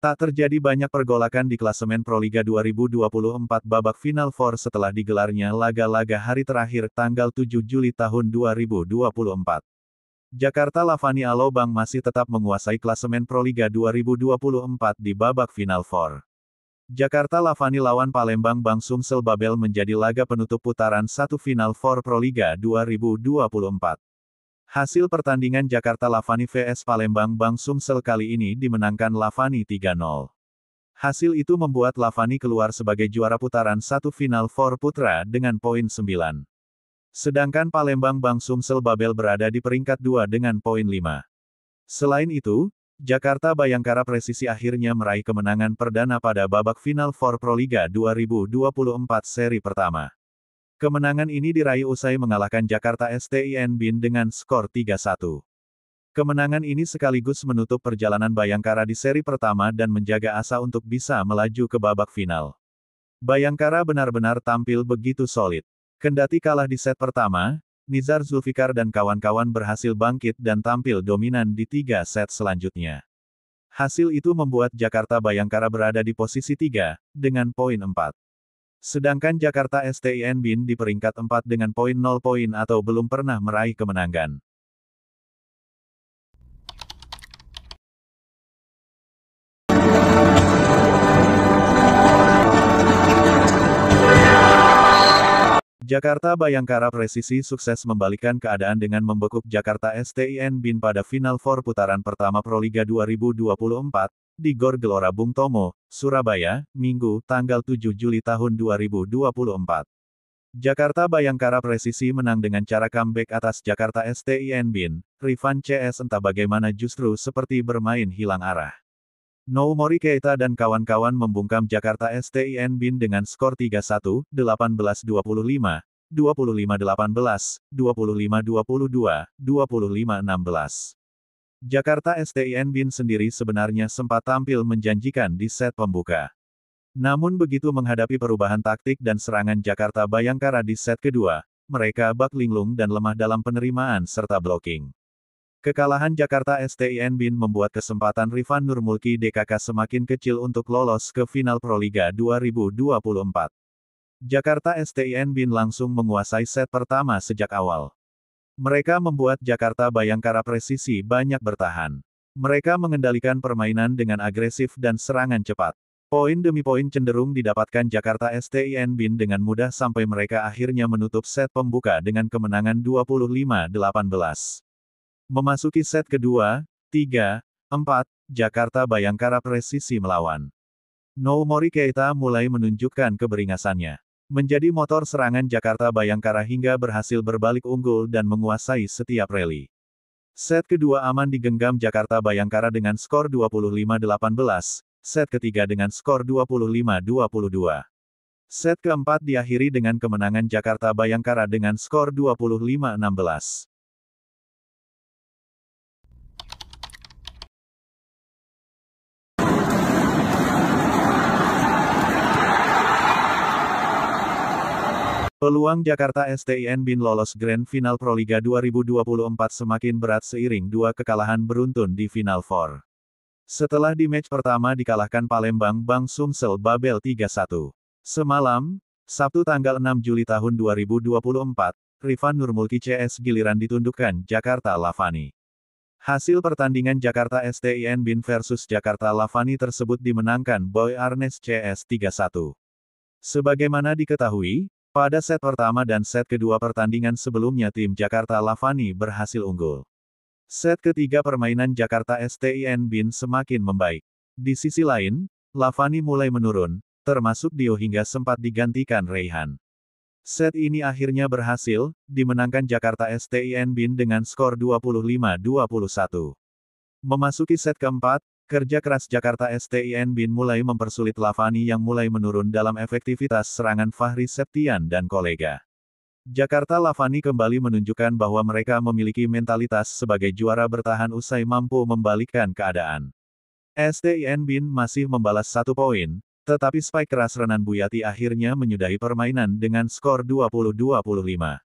Tak terjadi banyak pergolakan di klasemen Proliga 2024 babak Final Four setelah digelarnya laga-laga hari terakhir tanggal 7 Juli tahun 2024. Jakarta Lavani Alobang masih tetap menguasai klasemen Proliga 2024 di babak Final Four. Jakarta Lavani lawan Palembang Bang Sumsel Babel menjadi laga penutup putaran 1 Final Four Proliga 2024. Hasil pertandingan Jakarta Lavani vs Palembang Bang Sumsel kali ini dimenangkan Lavani 3-0. Hasil itu membuat Lavani keluar sebagai juara putaran 1 Final Four Putra dengan poin 9. Sedangkan Palembang Bang Sumsel Babel berada di peringkat 2 dengan poin 5. Selain itu, Jakarta Bayangkara Presisi akhirnya meraih kemenangan perdana pada babak Final Four Proliga 2024 seri pertama. Kemenangan ini diraih usai mengalahkan Jakarta STIN BIN dengan skor 3-1. Kemenangan ini sekaligus menutup perjalanan Bayangkara di seri pertama dan menjaga asa untuk bisa melaju ke babak final. Bayangkara benar-benar tampil begitu solid. Kendati kalah di set pertama, Nizar Zulfikar dan kawan-kawan berhasil bangkit dan tampil dominan di 3 set selanjutnya. Hasil itu membuat Jakarta Bayangkara berada di posisi 3, dengan poin 4. Sedangkan Jakarta STIN BIN di peringkat 4 dengan poin 0 poin atau belum pernah meraih kemenangan. Jakarta Bayangkara Presisi sukses membalikkan keadaan dengan membekuk Jakarta STIN BIN pada Final Four putaran pertama Proliga 2024, di Gor Gelora Bung Tomo, Surabaya, Minggu, tanggal 7 Juli tahun 2024. Jakarta Bayangkara Presisi menang dengan cara comeback atas Jakarta STIN BIN, Rifan CS entah bagaimana justru seperti bermain hilang arah. Noumori Keita dan kawan-kawan membungkam Jakarta STIN BIN dengan skor 3-1, 18-25, 25-18, 25-22, 25-16. Jakarta STIN BIN sendiri sebenarnya sempat tampil menjanjikan di set pembuka. Namun begitu menghadapi perubahan taktik dan serangan Jakarta Bayangkara di set kedua, mereka bak linglung dan lemah dalam penerimaan serta blocking. Kekalahan Jakarta STIN BIN membuat kesempatan Rifan Nurmulki DKK semakin kecil untuk lolos ke final Proliga 2024. Jakarta STIN BIN langsung menguasai set pertama sejak awal. Mereka membuat Jakarta Bayangkara Presisi banyak bertahan. Mereka mengendalikan permainan dengan agresif dan serangan cepat. Poin demi poin cenderung didapatkan Jakarta STIN BIN dengan mudah sampai mereka akhirnya menutup set pembuka dengan kemenangan 25-18. Memasuki set kedua, 3, 4, Jakarta Bayangkara Presisi melawan. Noumori Keita mulai menunjukkan keberingasannya. Menjadi motor serangan Jakarta Bayangkara hingga berhasil berbalik unggul dan menguasai setiap rally. Set kedua aman digenggam Jakarta Bayangkara dengan skor 25-18, set ketiga dengan skor 25-22. Set keempat diakhiri dengan kemenangan Jakarta Bayangkara dengan skor 25-16. Peluang Jakarta STIN BIN lolos Grand Final Proliga 2024 semakin berat seiring 2 kekalahan beruntun di Final Four. Setelah di match pertama dikalahkan Palembang Bang Sumsel Babel 3-1. Semalam, Sabtu tanggal 6 Juli tahun 2024, Rifan Nurmulki CS giliran ditundukkan Jakarta Lavani. Hasil pertandingan Jakarta STIN BIN versus Jakarta Lavani tersebut dimenangkan Boy Arnes CS 3-1. Sebagaimana diketahui, pada set pertama dan set kedua pertandingan sebelumnya tim Jakarta Lavani berhasil unggul. Set ketiga permainan Jakarta STIN BIN semakin membaik. Di sisi lain, Lavani mulai menurun, termasuk Dio hingga sempat digantikan Raihan. Set ini akhirnya berhasil, dimenangkan Jakarta STIN BIN dengan skor 25-21. Memasuki set keempat, kerja keras Jakarta STIN BIN mulai mempersulit Lavani yang mulai menurun dalam efektivitas serangan Fahri Septian dan kolega. Jakarta Lavani kembali menunjukkan bahwa mereka memiliki mentalitas sebagai juara bertahan usai mampu membalikkan keadaan. STIN BIN masih membalas 1 poin, tetapi spike keras Renan Buyati akhirnya menyudahi permainan dengan skor 20-25.